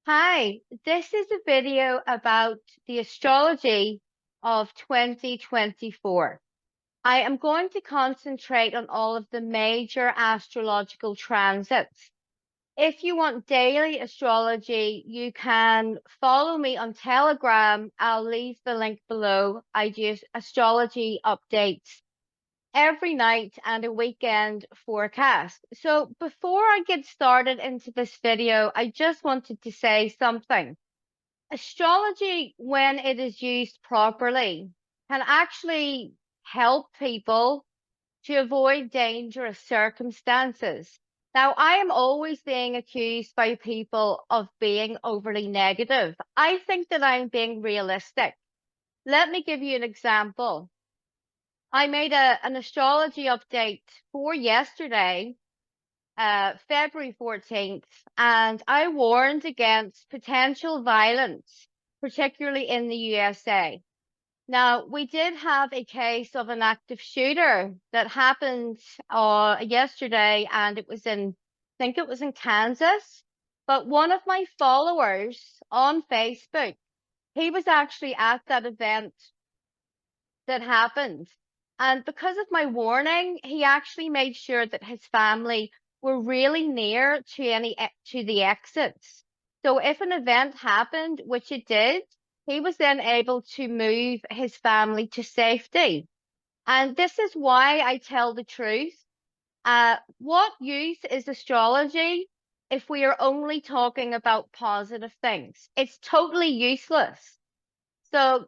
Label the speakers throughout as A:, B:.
A: Hi, this is a video about the astrology of 2024. I am going to concentrate on all of the major astrological transits. If you want daily astrology, you can follow me on Telegram. I'll leave the link below. I do astrology updates every night and a weekend forecast. So before I get started into this video, I just wanted to say something. Astrology, when it is used properly, can actually help people to avoid dangerous circumstances. Now, I am always being accused by people of being overly negative. I think that I'm being realistic. Let me give you an example. I made an astrology update for yesterday, February 14th, and I warned against potential violence, particularly in the USA. Now, we did have a case of an active shooter that happened yesterday, and I think it was in Kansas. But one of my followers on Facebook, he was actually at that event that happened. And because of my warning, he actually made sure that his family were really near to the exits. So if an event happened, which it did, he was then able to move his family to safety. And this is why I tell the truth. What use is astrology if we are only talking about positive things? It's totally useless. So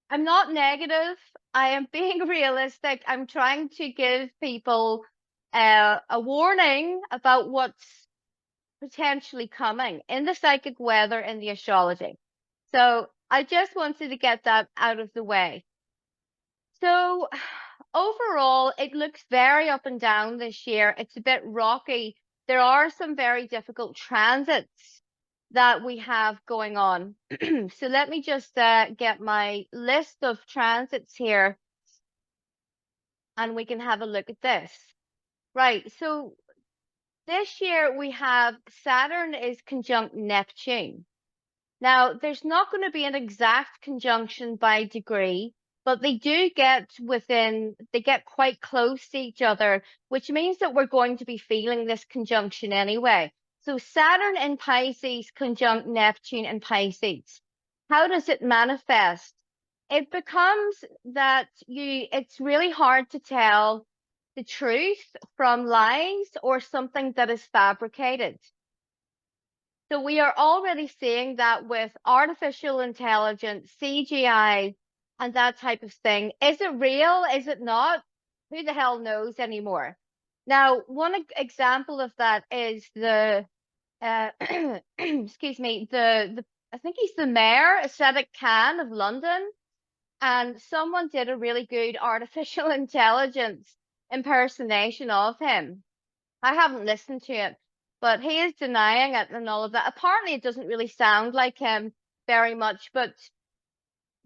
A: I'm not negative. I am being realistic. I'm trying to give people a warning about what's potentially coming in the psychic weather and the astrology. So I just wanted to get that out of the way. So overall, it looks very up and down this year. It's a bit rocky. There are some very difficult transits that we have going on. So let me just get my list of transits here and we can have a look at this. Right, so this year we have Saturn is conjunct Neptune. Now, there's not going to be an exact conjunction by degree, but they get quite close to each other, which means that we're going to be feeling this conjunction anyway. So Saturn in Pisces conjunct Neptune in Pisces. How does it manifest? It becomes that it's really hard to tell the truth from lies or something that is fabricated. So we are already seeing that with artificial intelligence, CGI, and that type of thing. Is it real? Is it not? Who the hell knows anymore? Now, one example of that is excuse me, the I think he's the mayor, Sadiq Khan of London, and someone did a really good artificial intelligence impersonation of him. I haven't listened to it, but he is denying it and all of that. Apparently, it doesn't really sound like him very much, but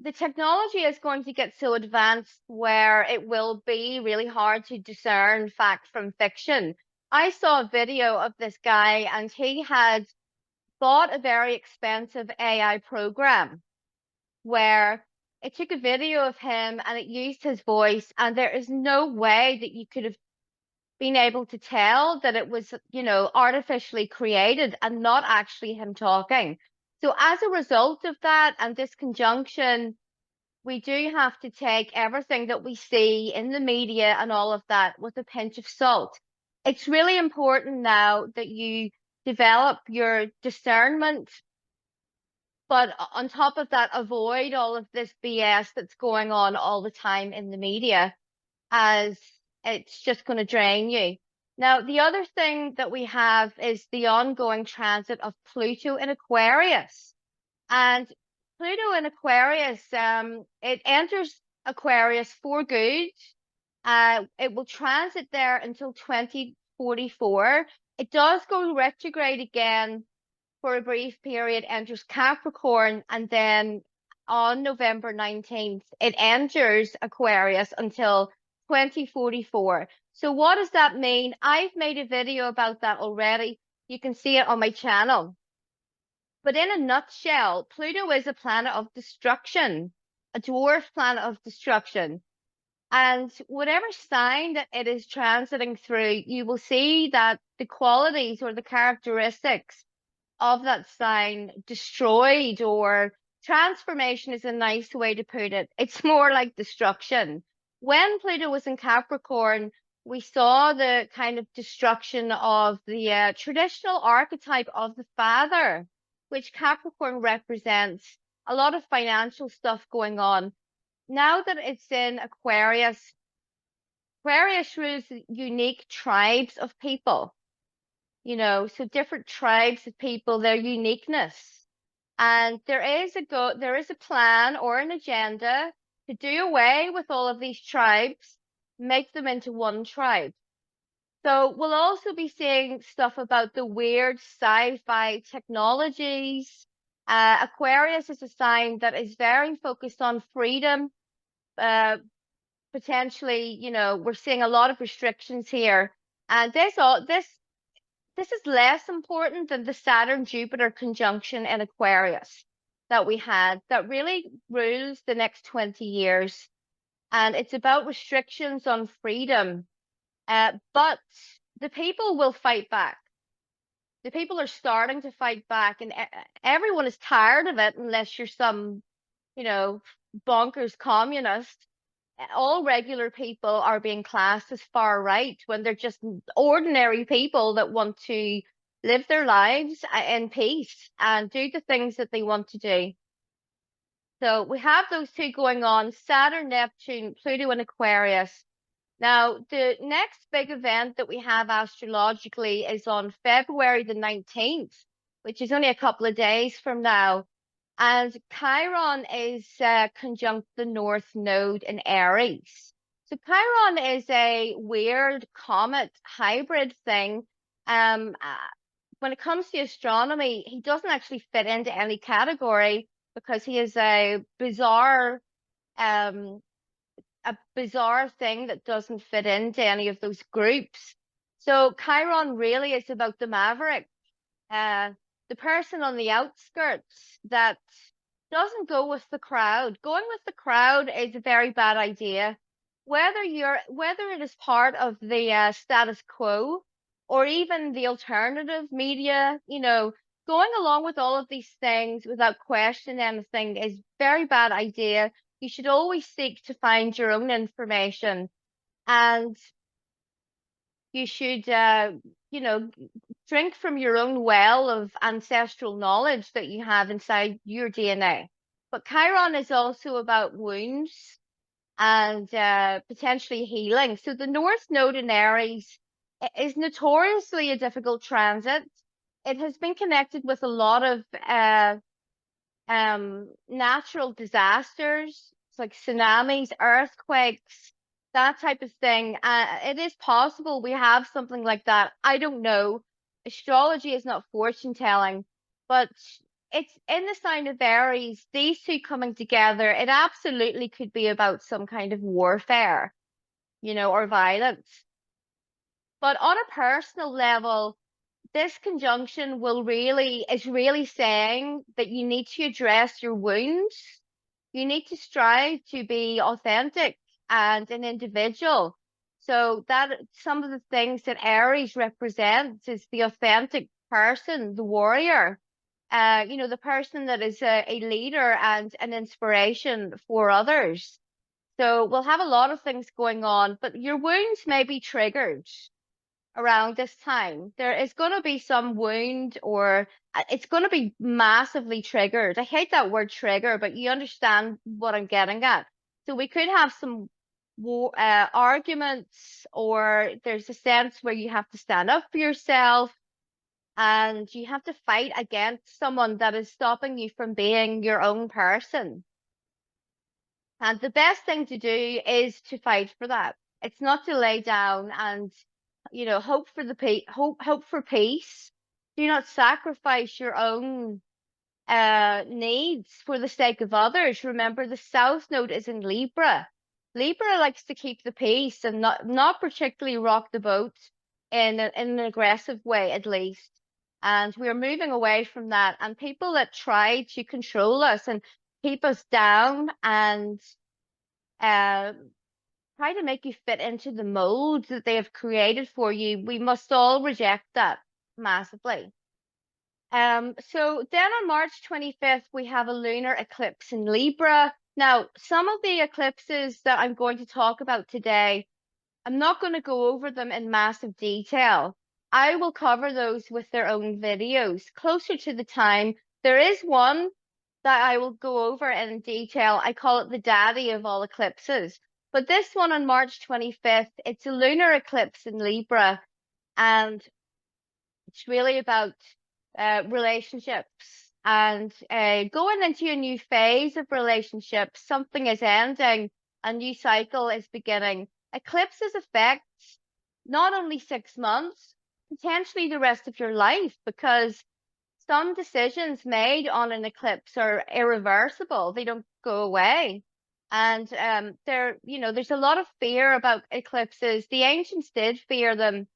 A: the technology is going to get so advanced where it will be really hard to discern fact from fiction. I saw a video of this guy and he had bought a very expensive AI program where it took a video of him and it used his voice, and there is no way that you could have been able to tell that it was, artificially created and not actually him talking. So as a result of that and this conjunction, we do have to take everything that we see in the media and all of that with a pinch of salt. It's really important now that you develop your discernment, but on top of that, avoid all of this BS that's going on all the time in the media, as it's just going to drain you. Now, the other thing that we have is the ongoing transit of Pluto in Aquarius. And Pluto in Aquarius, it enters Aquarius for good. It will transit there until 2044. It does go retrograde again for a brief period, enters Capricorn, and then on November 19th, it enters Aquarius until 2044. So what does that mean? I've made a video about that already. You can see it on my channel. But in a nutshell, Pluto is a planet of destruction, a dwarf planet of destruction. And whatever sign that it is transiting through, you will see that the qualities or the characteristics of that sign destroyed, or transformation is a nice way to put it. It's more like destruction. When Pluto was in Capricorn, we saw the kind of destruction of the traditional archetype of the father, which Capricorn represents a lot of financial stuff going on. Now that it's in Aquarius, Aquarius rules unique tribes of people, so different tribes of people, their uniqueness. And there is a plan or an agenda to do away with all of these tribes, make them into one tribe. So we'll also be seeing stuff about the weird sci-fi technologies. Aquarius is a sign that is very focused on freedom. Potentially, we're seeing a lot of restrictions here. And this is less important than the Saturn Jupiter conjunction in Aquarius that we had, that really rules the next 20 years. And it's about restrictions on freedom. But the people will fight back. The people are starting to fight back, and everyone is tired of it, unless you're some, bonkers communist. All regular people are being classed as far right when they're just ordinary people that want to live their lives in peace and do the things that they want to do. So we have those two going on: Saturn, Neptune, Pluto, and Aquarius. Now, the next big event that we have astrologically is on February the 19th, which is only a couple of days from now. And Chiron is conjunct the North Node in Aries. So Chiron is a weird comet hybrid thing. When it comes to astronomy, he doesn't actually fit into any category because he is um, a bizarre thing that doesn't fit into any of those groups. So Chiron really is about the maverick, uh, the person on the outskirts that doesn't go with the crowd. Going with the crowd is a very bad idea. Whether it is part of the status quo or even the alternative media, going along with all of these things without questioning anything is very bad idea. You should always seek to find your own information, and you should, drink from your own well of ancestral knowledge that you have inside your DNA. But Chiron is also about wounds and potentially healing. So the North Node in Aries is notoriously a difficult transit. It has been connected with a lot of natural disasters, like tsunamis, earthquakes, that type of thing. It is possible we have something like that. I don't know. Astrology is not fortune telling, but it's in the sign of Aries, these two coming together, it absolutely could be about some kind of warfare, or violence. But on a personal level, this conjunction is really saying that you need to address your wounds. You need to strive to be authentic and an individual. So that some of the things that Aries represents is the authentic person, the warrior, the person that is a leader and an inspiration for others. So we'll have a lot of things going on, but your wounds may be triggered around this time. There is going to be some wound, or it's going to be massively triggered. I hate that word trigger, but you understand what I'm getting at. So we could have some arguments, or there's a sense where you have to stand up for yourself and you have to fight against someone that is stopping you from being your own person. And the best thing to do is to fight for that. It's not to lay down and, hope for hope for peace. Do not sacrifice your own needs for the sake of others. Remember, the South Node is in Libra. Libra likes to keep the peace and not particularly rock the boat in an aggressive way, at least. And we're moving away from that. And people that try to control us and keep us down and uh, try to make you fit into the mold that they have created for you, we must all reject that massively. So then on March 25th, we have a lunar eclipse in Libra. Now, some of the eclipses that I'm going to talk about today, I'm not going to go over them in massive detail. I will cover those with their own videos closer to the time. There is one that I will go over in detail. I call it the daddy of all eclipses. But this one on March 25th, it's a lunar eclipse in Libra, and it's really about relationships and going into a new phase of relationships. Something is ending, a new cycle is beginning. Eclipses affect not only 6 months, potentially the rest of your life, because some decisions made on an eclipse are irreversible. They don't go away. And there's a lot of fear about eclipses. The ancients did fear them,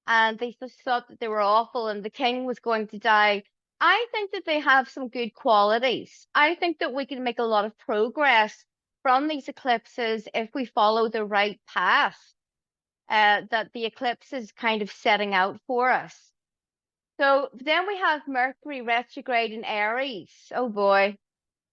A: and they just thought that they were awful and the king was going to die. I think that they have some good qualities. I think that we can make a lot of progress from these eclipses if we follow the right path that the eclipse is kind of setting out for us. So then we have Mercury retrograde in Aries. Oh boy,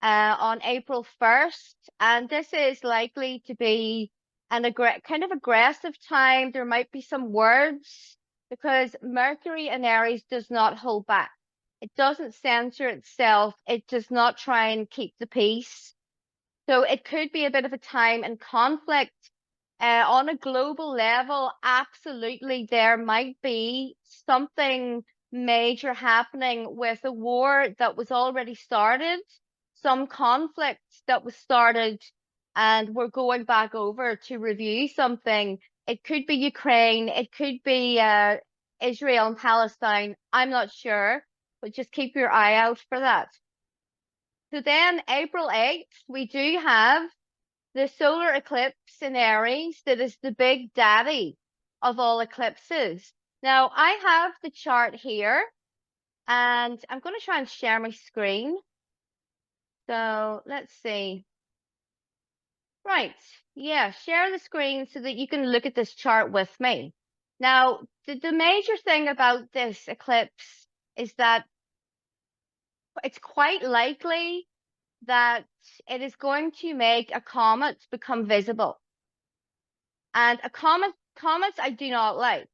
A: on April 1st. And this is likely to be an kind of aggressive time. There might be some words because Mercury in Aries does not hold back. It doesn't censor itself. It does not try and keep the peace. So it could be a bit of a time in conflict. On a global level, absolutely, there might be something major happening with a war that was already started, some conflict that was started, and we're going back over to review something. It could be Ukraine, it could be Israel and Palestine. I'm not sure, but just keep your eye out for that. So then, April 8th, we do have the solar eclipse in Aries that is the big daddy of all eclipses. Now, I have the chart here, and I'm going to try and share my screen. So let's see. Right. Yeah, share the screen so that you can look at this chart with me. Now, the major thing about this eclipse is that it's quite likely that it is going to make a comet become visible. And comets I do not like.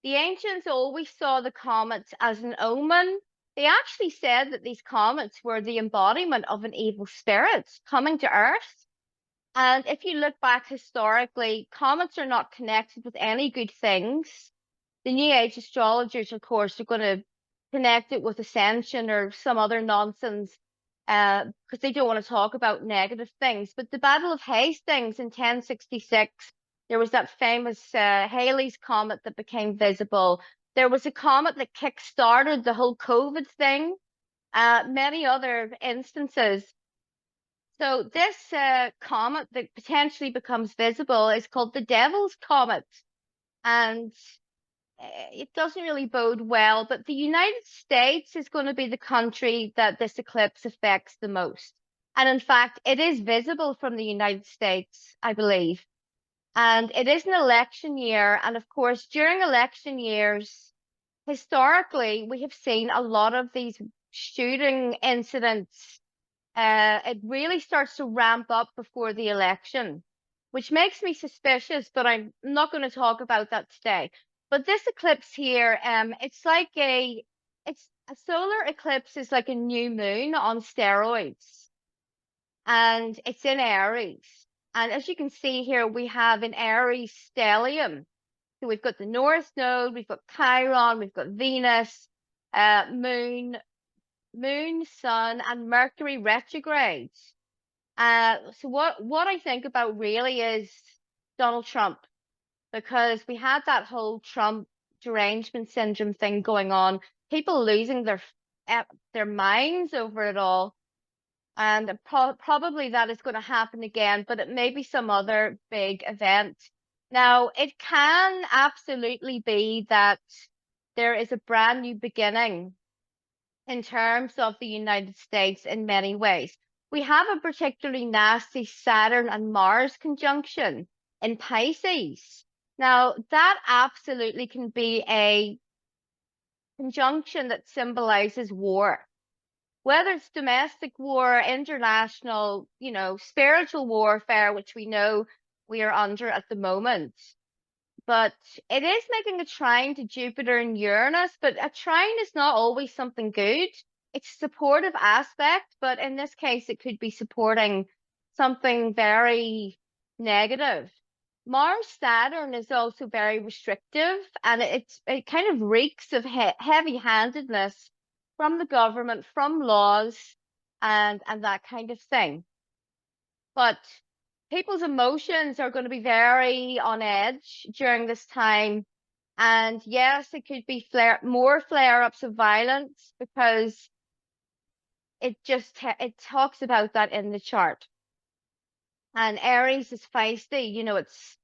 A: The ancients always saw the comets as an omen. They actually said that these comets were the embodiment of an evil spirit coming to Earth. And if you look back historically, comets are not connected with any good things. The New Age astrologers, of course, are going to connect it with ascension or some other nonsense because they don't want to talk about negative things. But the Battle of Hastings in 1066, there was that famous Halley's Comet that became visible. There was a comet that kick-started the whole COVID thing, many other instances. So this comet that potentially becomes visible is called the Devil's Comet. And it doesn't really bode well, but the United States is going to be the country that this eclipse affects the most. And in fact, it is visible from the United States, I believe. And it is an election year. And of course, during election years, historically, we have seen a lot of these shooting incidents. It really starts to ramp up before the election, which makes me suspicious, but I'm not going to talk about that today. But this eclipse here, it's a solar eclipse is like a new moon on steroids, and it's in Aries. And as you can see here, we have an Aries stellium. So we've got the North Node, we've got Chiron, we've got Venus, Moon, Sun, and Mercury retrograde. So what I think about really is Donald Trump, because we had that whole Trump derangement syndrome thing going on, people losing their minds over it all, and probably that is going to happen again, but it may be some other big event. Now, it can absolutely be that there is a brand new beginning in terms of the United States in many ways. We have a particularly nasty Saturn and Mars conjunction in Pisces. Now, that absolutely can be a conjunction that symbolizes war, whether it's domestic war, international, spiritual warfare, which we know we are under at the moment. But it is making a trine to Jupiter and Uranus, but a trine is not always something good. It's a supportive aspect, but in this case, it could be supporting something very negative. Mars Saturn is also very restrictive, and it kind of reeks of heavy-handedness from the government, from laws, and that kind of thing. But people's emotions are going to be very on edge during this time. And yes, it could be more flare-ups of violence because it talks about that in the chart. And Aries is feisty, it's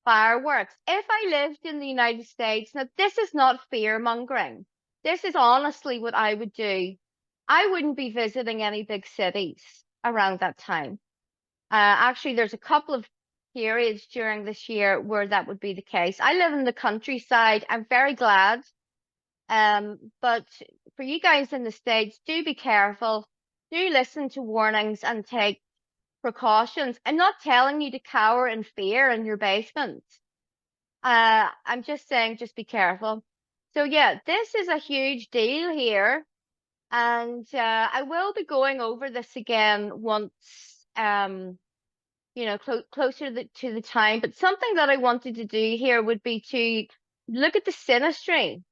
A: fireworks. If I lived in the United States, now this is not fear mongering. This is honestly what I would do. I wouldn't be visiting any big cities around that time. Actually, there's a couple of periods during this year where that would be the case. I live in the countryside. I'm very glad. But for you guys in the States, do be careful. Do listen to warnings and take precautions. I'm not telling you to cower in fear in your basement. I'm just saying, just be careful. So yeah, this is a huge deal here. And I will be going over this again once closer to the time. But something that I wanted to do here would be to look at the synastry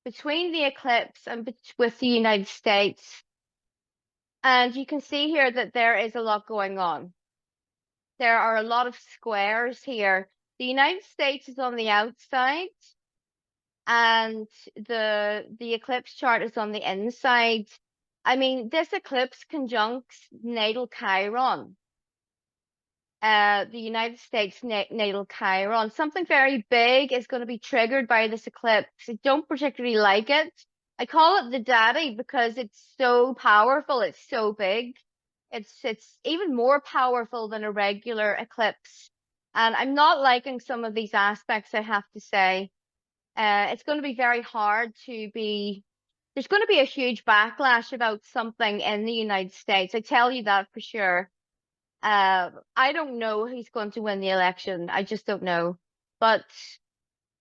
A: between the eclipse and with the United States. And you can see here that there is a lot going on. There are a lot of squares here. The United States is on the outside, and the eclipse chart is on the inside. I mean, this eclipse conjuncts natal Chiron. The United States natal Chiron. Something very big is going to be triggered by this eclipse. I don't particularly like it. I call it the daddy because it's so powerful. It's so big. It's even more powerful than a regular eclipse. And I'm not liking some of these aspects, I have to say. It's going to be very hard there's going to be a huge backlash about something in the United States. I tell you that for sure. I don't know who's going to win the election. I just don't know. But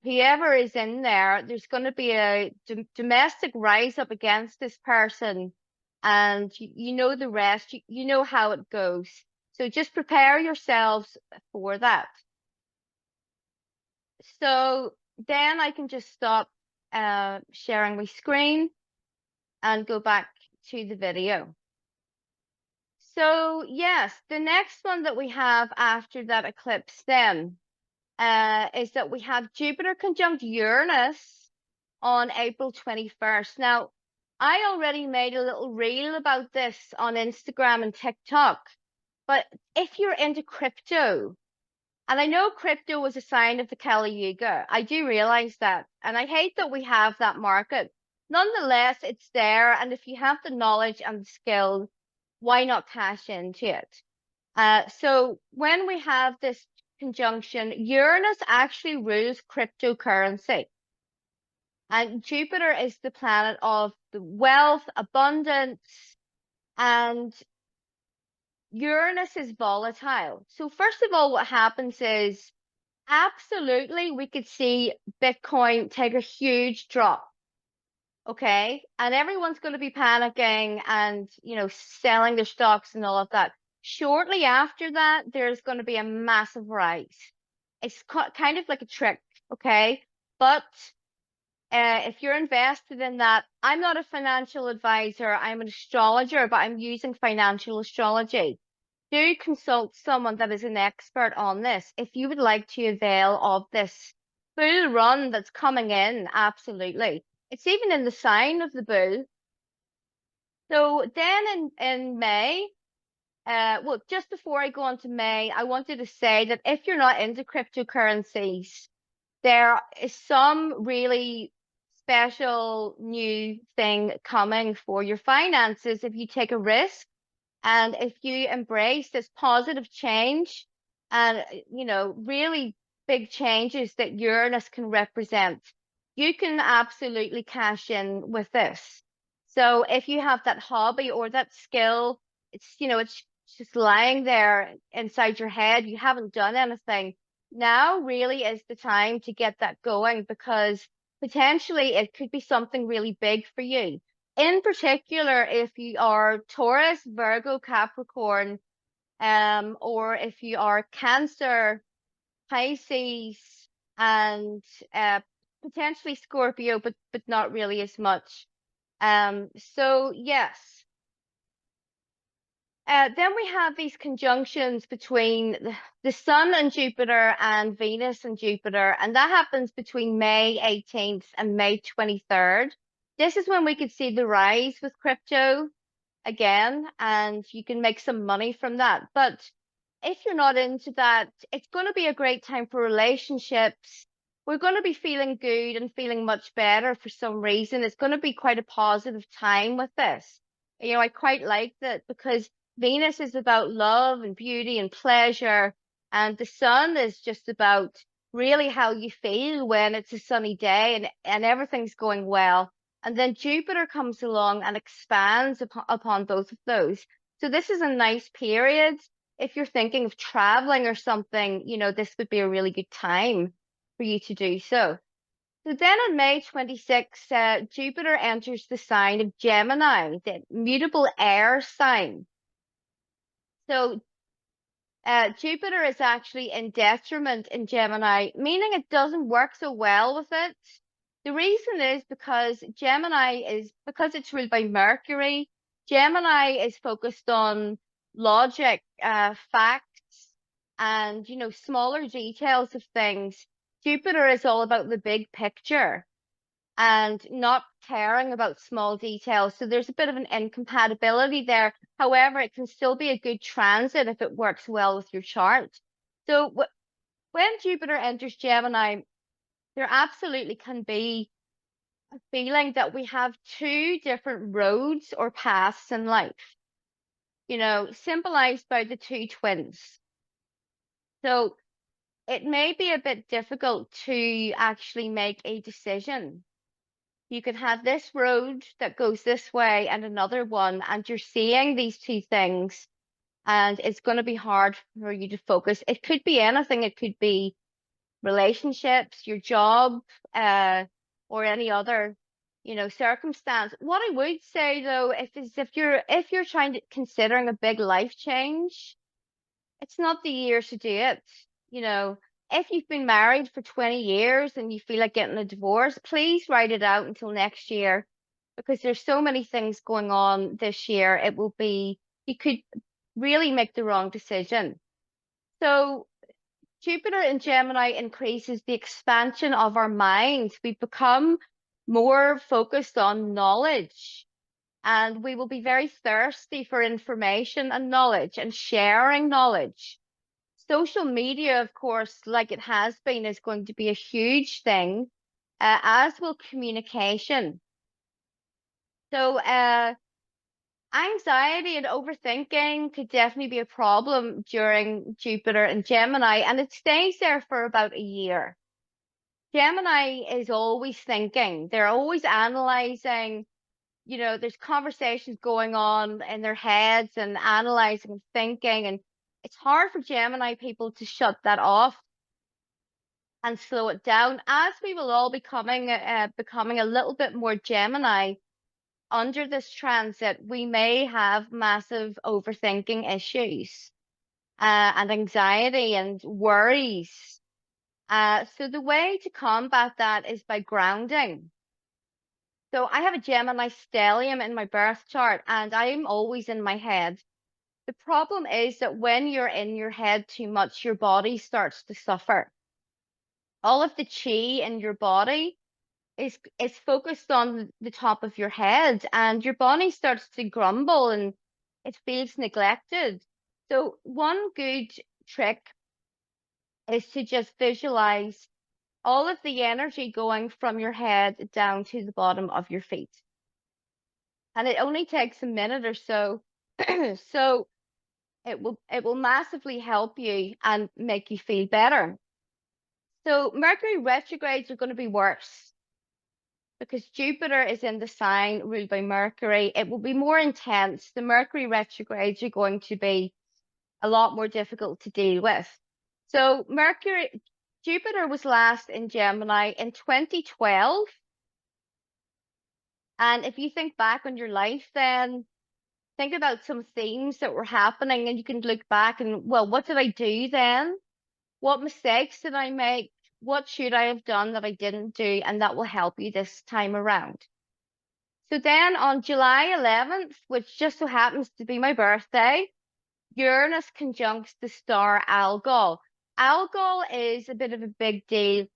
A: whoever is in there, there's going to be a domestic rise up against this person. And you know the rest. You know how it goes. So just prepare yourselves for that. So then I can just stop sharing my screen and go back to the video. So yes, the next one that we have after that eclipse then is that we have Jupiter conjunct Uranus on April 21st. Now, I already made a little reel about this on Instagram and TikTok, but if you're into crypto, and I know crypto was a sign of the Kali Yuga, I do realize that, and I hate that we have that market. Nonetheless, it's there, and if you have the knowledge and the skill, why not cash into it? So when we have this conjunction, Uranus actually rules cryptocurrency. And Jupiter is the planet of the wealth, abundance, and Uranus is volatile. So first of all, what happens is absolutely we could see Bitcoin take a huge drop. Okay. And everyone's going to be panicking and, selling their stocks and all of that. Shortly after that, there's going to be a massive rise. It's kind of like a trick. Okay. But if you're invested in that, I'm not a financial advisor. I'm an astrologer, but I'm using financial astrology. Do consult someone that is an expert on this if you would like to avail of this bull run that's coming in. Absolutely. It's even in the sign of the bull. So then in May, well, just before I go on to May, I wanted to say that if you're not into cryptocurrencies, there is some really special new thing coming for your finances if you take a risk and if you embrace this positive change and, really big changes that Uranus can represent, you can absolutely cash in with this. So if you have that hobby or that skill, it's just lying there inside your head, you haven't done anything. Now really is the time to get that going because potentially it could be something really big for you. In particular, if you are Taurus, Virgo, Capricorn, or if you are Cancer, Pisces, and potentially Scorpio, but not really as much. So yes. Then we have these conjunctions between the Sun and Jupiter and Venus and Jupiter, and that happens between May 18th and May 23rd. This is when we could see the rise with crypto again, and you can make some money from that. But if you're not into that, it's going to be a great time for relationships. We're going to be feeling good and feeling much better for some reason. It's going to be quite a positive time with this. I quite like that because Venus is about love and beauty and pleasure, and the sun is just about really how you feel when it's a sunny day and everything's going well. And then Jupiter comes along and expands upon both of those. So this is a nice period. If you're thinking of traveling or something, this would be a really good time for you to do so. So then on May 26th, Jupiter enters the sign of Gemini, the mutable air sign. So Jupiter is actually in detriment in Gemini, meaning it doesn't work so well with it. The reason is because because it's ruled by Mercury, Gemini is focused on logic, facts, and, smaller details of things. Jupiter is all about the big picture and not caring about small details. So there's a bit of an incompatibility there. However, it can still be a good transit if it works well with your chart. So when Jupiter enters Gemini, there absolutely can be a feeling that we have two different roads or paths in life, symbolized by the two twins. So it may be a bit difficult to actually make a decision. You could have this road that goes this way and another one, and you're seeing these two things, and it's going to be hard for you to focus. It could be anything. It could be relationships, your job, or any other, circumstance. What I would say though, if you're trying to considering a big life change, it's not the year to do it. You know, if you've been married for 20 years and you feel like getting a divorce, please write it out until next year because there's so many things going on this year. You could really make the wrong decision. So Jupiter in Gemini increases the expansion of our minds. We become more focused on knowledge and we will be very thirsty for information and knowledge and sharing knowledge. Social media, of course, like it has been, is going to be a huge thing, as will communication. So, anxiety and overthinking could definitely be a problem during Jupiter and Gemini, and it stays there for about a year. Gemini is always thinking, they're always analyzing, there's conversations going on in their heads and analyzing and thinking, and it's hard for Gemini people to shut that off and slow it down. As we will all becoming a little bit more Gemini under this transit, we may have massive overthinking issues, and anxiety and worries. So the way to combat that is by grounding. So I have a Gemini stellium in my birth chart and I'm always in my head. The problem is that when you're in your head too much, your body starts to suffer. All of the chi in your body is focused on the top of your head and your body starts to grumble and it feels neglected. So one good trick is to just visualize all of the energy going from your head down to the bottom of your feet. And it only takes a minute or so. So it will massively help you and make you feel better. So Mercury retrogrades are going to be worse because Jupiter is in the sign ruled by Mercury. It will be more intense. The Mercury retrogrades are going to be a lot more difficult to deal with. So Jupiter was last in Gemini in 2012. And if you think back on your life, then think about some themes that were happening and you can look back and, well, what did I do then? What mistakes did I make? What should I have done that I didn't do? And that will help you this time around. So then on July 11th, which just so happens to be my birthday, Uranus conjuncts the star Algol. Algol is a bit of a big deal.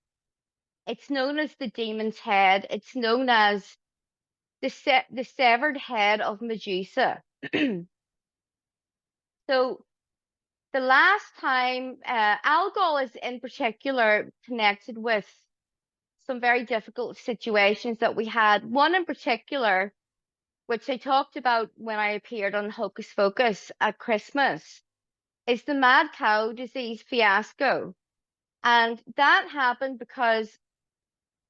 A: It's known as the demon's head. It's known as the severed head of Medusa. So the last time, Algol is in particular connected with some very difficult situations that we had. One in particular, which I talked about when I appeared on Hocus Focus at Christmas, is the mad cow disease fiasco. And that happened because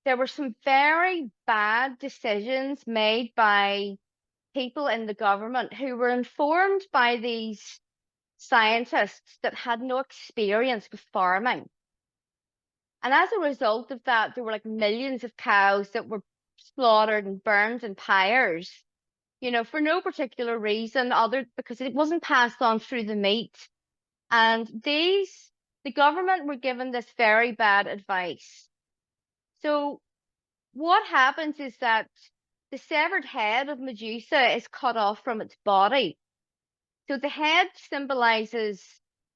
A: there were some very bad decisions made by people in the government who were informed by these scientists that had no experience with farming. And as a result of that, there were like millions of cows that were slaughtered and burned in pyres, for no particular reason other because it wasn't passed on through the meat. And the government were given this very bad advice. So what happens is that the severed head of Medusa is cut off from its body. So the head symbolizes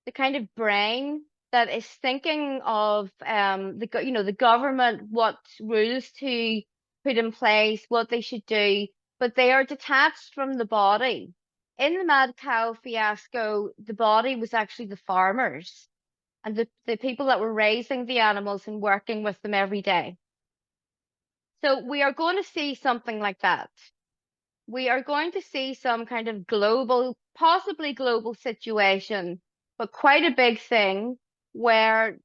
A: the kind of brain that is thinking of the government, what rules to put in place, what they should do, but they are detached from the body. In the mad cow fiasco, the body was actually the farmers and the people that were raising the animals and working with them every day. So we are going to see something like that. We are going to see some kind of global, possibly global situation, but quite a big thing where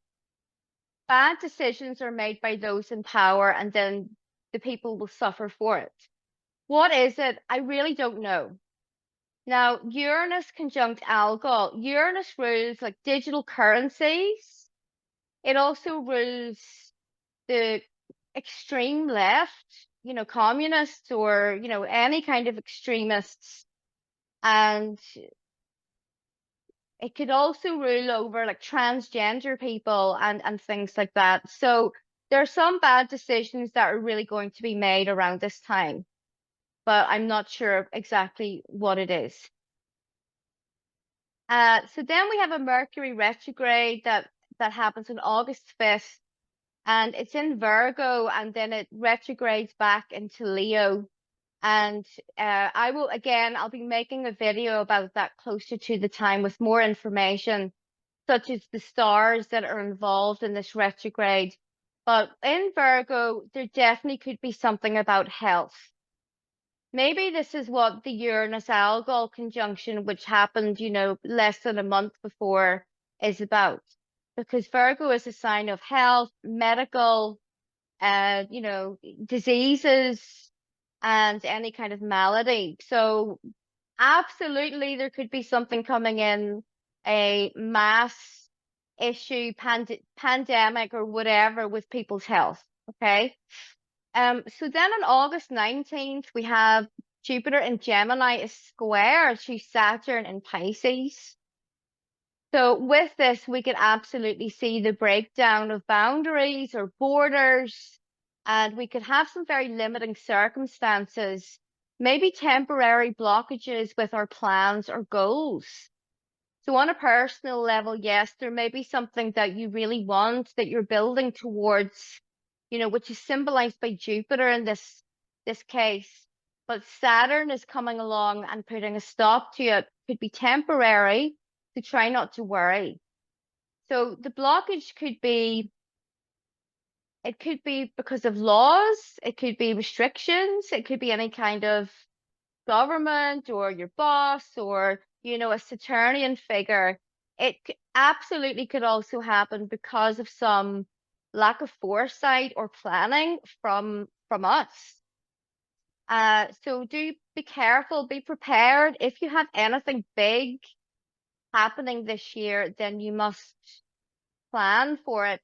A: bad decisions are made by those in power and then the people will suffer for it. What is it? I really don't know. Now, Uranus conjunct Algol. Uranus rules like digital currencies. It also rules the extreme left, communists or, any kind of extremists. And it could also rule over like transgender people and things like that. So there are some bad decisions that are really going to be made around this time, but I'm not sure exactly what it is. So then we have a Mercury retrograde that happens on August 5th, and it's in Virgo, and then it retrogrades back into Leo. And I'll be making a video about that closer to the time with more information, such as the stars that are involved in this retrograde. But in Virgo, there definitely could be something about health. Maybe this is what the Uranus Algol conjunction, which happened, less than a month before, is about. Because Virgo is a sign of health, medical, diseases, and any kind of malady. So absolutely, there could be something coming in, a mass issue, pandemic or whatever with people's health. Okay. So then on August 19th, we have Jupiter in Gemini is square to Saturn in Pisces. So with this, we could absolutely see the breakdown of boundaries or borders, and we could have some very limiting circumstances, maybe temporary blockages with our plans or goals. So on a personal level, yes, there may be something that you really want that you're building towards, which is symbolized by Jupiter in this case. But Saturn is coming along and putting a stop to it. Could be temporary, to try not to worry. So the blockage could be It could be because of laws, it could be restrictions, it could be any kind of government or your boss or, a Saturnian figure. It absolutely could also happen because of some lack of foresight or planning from us. So do be careful, be prepared. If you have anything big happening this year, then you must plan for it.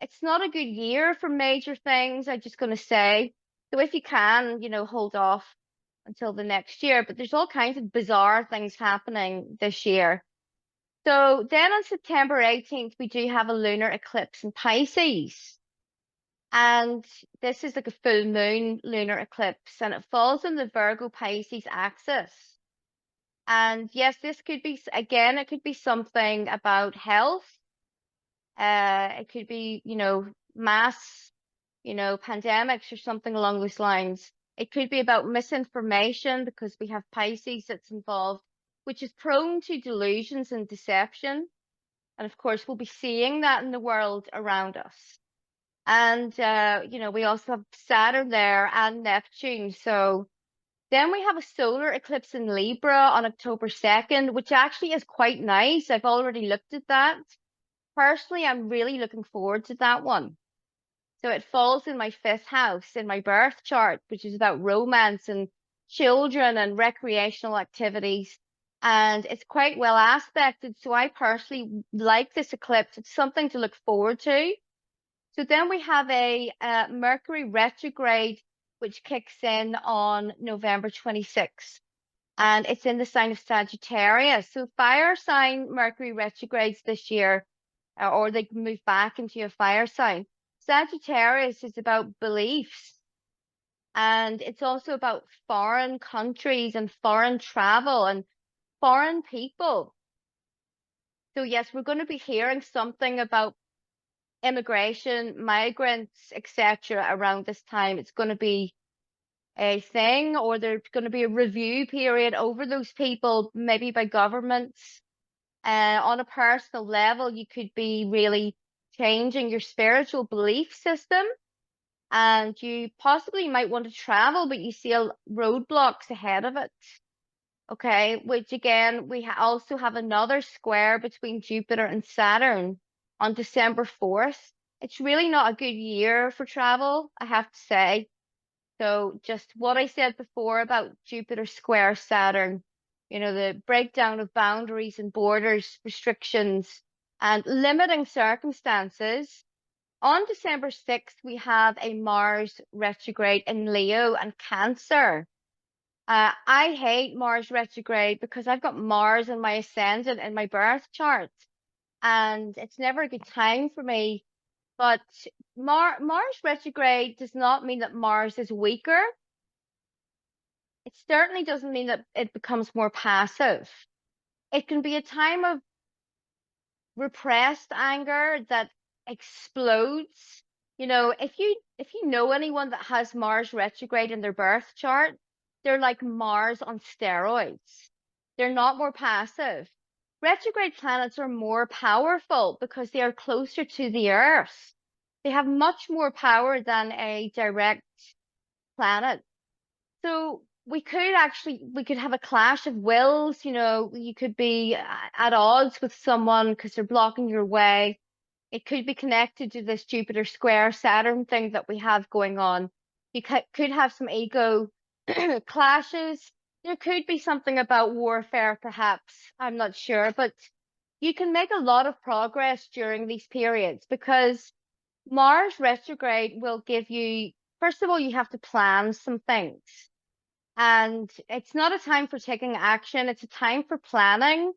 A: It's not a good year for major things, I'm just going to say. So if you can, hold off until the next year, but there's all kinds of bizarre things happening this year. So then on September 18th, we do have a lunar eclipse in Pisces. And this is like a full moon lunar eclipse, and it falls on the Virgo Pisces axis. And yes, this could be, again, it could be something about health. It could be, mass, pandemics or something along those lines. It could be about misinformation because we have Pisces that's involved, which is prone to delusions and deception. And of course, we'll be seeing that in the world around us. And, we also have Saturn there and Neptune. So then we have a solar eclipse in Libra on October 2nd, which actually is quite nice. I've already looked at that. Personally, I'm really looking forward to that one. So it falls in my fifth house in my birth chart, which is about romance and children and recreational activities. And it's quite well aspected. So I personally like this eclipse. It's something to look forward to. So then we have a Mercury retrograde, which kicks in on November 26th. And it's in the sign of Sagittarius. So fire sign Mercury retrogrades this year, or they move back into a fire sign. Sagittarius is about beliefs, and it's also about foreign countries and foreign travel and foreign people. So yes, we're going to be hearing something about immigration, migrants, etc. around this time. It's going to be a thing, or there's going to be a review period over those people, maybe by governments. On a personal level, you could be really changing your spiritual belief system, and you possibly might want to travel, but you see roadblocks ahead of it. Okay, which again, we also have another square between Jupiter and Saturn on December 4th. It's really not a good year for travel, I have to say. So just what I said before about Jupiter square Saturn, the breakdown of boundaries and borders, restrictions, and limiting circumstances. On December 6th, we have a Mars retrograde in Leo and Cancer. I hate Mars retrograde because I've got Mars in my ascendant in my birth chart, and it's never a good time for me. But Mars retrograde does not mean that Mars is weaker. It certainly doesn't mean that it becomes more passive. It can be a time of repressed anger that explodes. If you know anyone that has Mars retrograde in their birth chart, they're like Mars on steroids. They're not more passive. Retrograde planets are more powerful because they are closer to the Earth. They have much more power than a direct planet. So we could have a clash of wills, you could be at odds with someone because they're blocking your way. It could be connected to this Jupiter square Saturn thing that we have going on. You could have some ego clashes. There could be something about warfare, perhaps. I'm not sure, but you can make a lot of progress during these periods because Mars retrograde will give you, first of all, you have to plan some things. And it's not a time for taking action, it's a time for planning.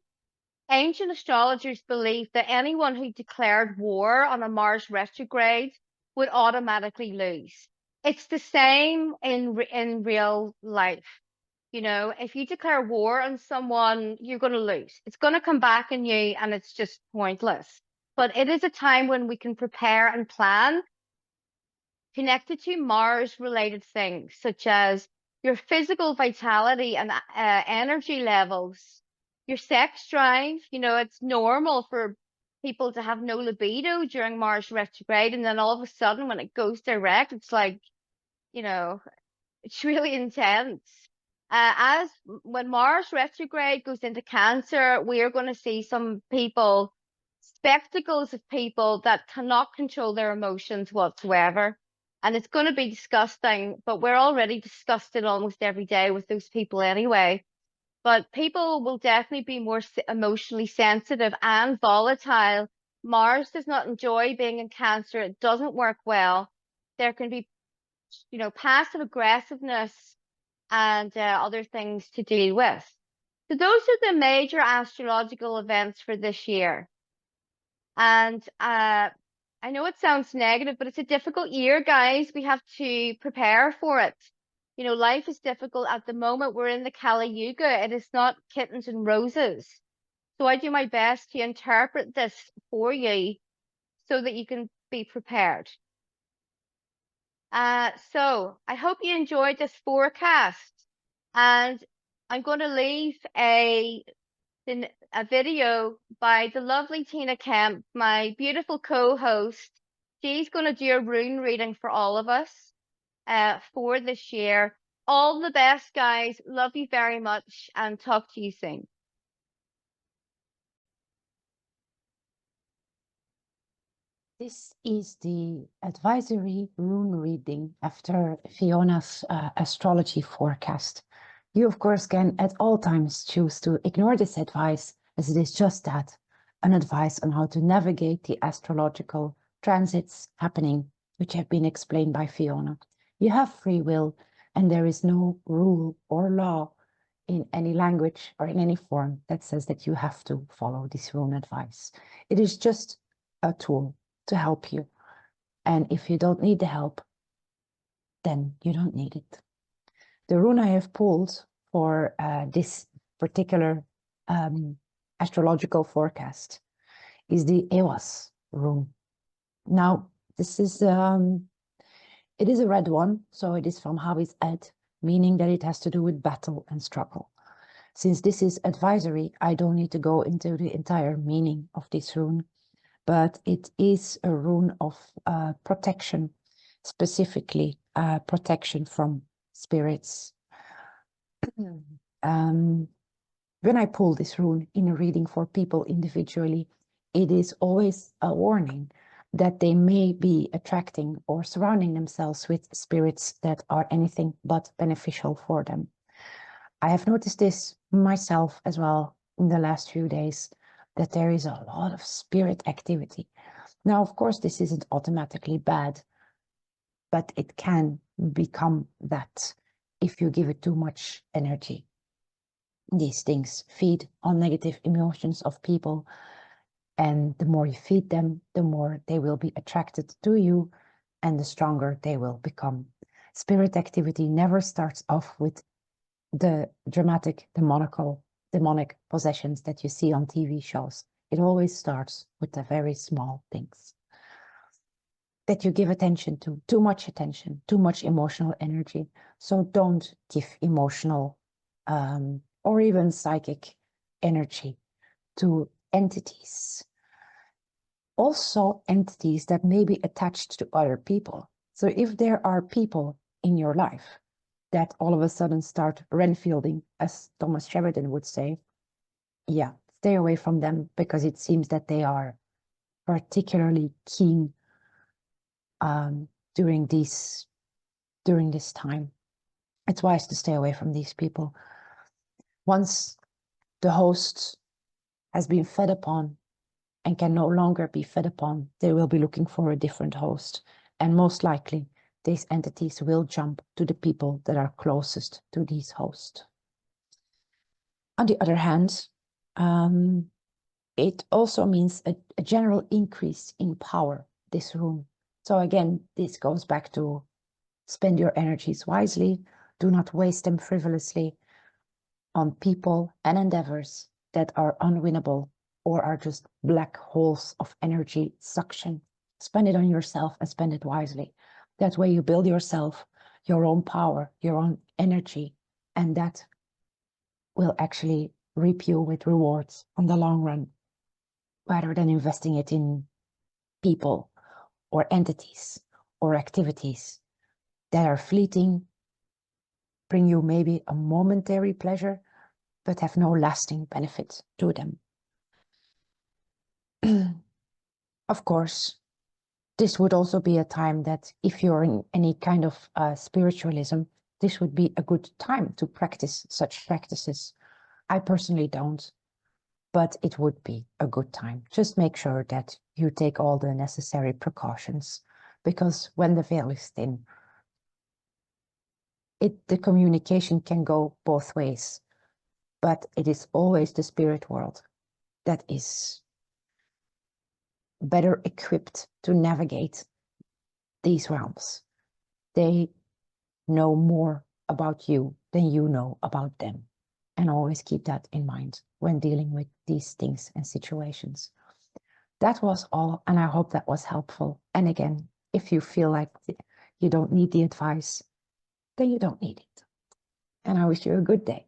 A: Ancient astrologers believed that anyone who declared war on a Mars retrograde would automatically lose. It's the same in real life. If you declare war on someone, you're going to lose. It's going to come back on you and it's just pointless. But it is a time when we can prepare and plan connected to Mars related things, such as your physical vitality and energy levels, your sex drive. It's normal for people to have no libido during Mars retrograde, and then all of a sudden when it goes direct, it's like, you know, it's really intense. As when Mars retrograde goes into Cancer, we are going to see some people, spectacles of people that cannot control their emotions whatsoever. And it's going to be disgusting, but we're already disgusted almost every day with those people anyway. But people will definitely be more emotionally sensitive and volatile. Mars does not enjoy being in Cancer. It doesn't work well. There can be, passive aggressiveness and other things to deal with. So those are the major astrological events for this year. And I know it sounds negative, but it's a difficult year, guys. We have to prepare for it. Life is difficult at the moment. We're in the Kali Yuga. It is not kittens and roses. So I do my best to interpret this for you so that you can be prepared. So I hope you enjoyed this forecast, and I'm going to leave a video by the lovely Tina Kemp, my beautiful co-host. She's going to do a rune reading for all of us for this year. All the best, guys. Love you very much, and talk to you soon.
B: This is the advisory rune reading after Fiona's astrology forecast. You, of course, can at all times choose to ignore this advice, as it is just that, an advice on how to navigate the astrological transits happening, which have been explained by Fiona. You have free will, and there is no rule or law in any language or in any form that says that you have to follow this rune advice. It is just a tool to help you. And if you don't need the help, then you don't need it. The rune I have pulled for this particular astrological forecast is the Ewas rune. Now, this is, it is a red one, so it is from Havis Ed, meaning that it has to do with battle and struggle. Since this is advisory, I don't need to go into the entire meaning of this rune, but it is a rune of protection, specifically protection from spirits. When I pull this rune in a reading for people individually, it is always a warning that they may be attracting or surrounding themselves with spirits that are anything but beneficial for them. I have noticed this myself as well in the last few days, that there is a lot of spirit activity. Now, of course, this isn't automatically bad, but it can become that if you give it too much energy. These things feed on negative emotions of people, and the more you feed them, the more they will be attracted to you, and the stronger they will become. Spirit activity never starts off with the dramatic, demonic possessions that you see on TV shows. It always starts with the very small things that you give attention to, too much attention, too much emotional energy. So don't give emotional or even psychic energy to entities. Also entities that may be attached to other people. So if there are people in your life that all of a sudden start Renfielding, as Thomas Sheridan would say, yeah, stay away from them, because it seems that they are particularly keen during this time. It's wise to stay away from these people. Once the host has been fed upon and can no longer be fed upon, they will be looking for a different host. And most likely, these entities will jump to the people that are closest to these hosts. On the other hand, it also means a general increase in power, this rune. So again, this goes back to spend your energies wisely. Do not waste them frivolously on people and endeavors that are unwinnable or are just black holes of energy suction. Spend it on yourself and spend it wisely. That way you build yourself, your own power, your own energy, and that will actually reap you with rewards on the long run. rather than investing it in people or entities or activities that are fleeting, bring you maybe a momentary pleasure, but have no lasting benefit to them. Of course, this would also be a time that if you're in any kind of spiritualism, this would be a good time to practice such practices. I personally don't, but it would be a good time. Just make sure that you take all the necessary precautions, because when the veil is thin, the communication can go both ways, but it is always the spirit world that is better equipped to navigate these realms. They know more about you than you know about them. And always keep that in mind when dealing with these things and situations. That was all, and I hope that was helpful. And again, if you feel like you don't need the advice, then you don't need it. And I wish you a good day.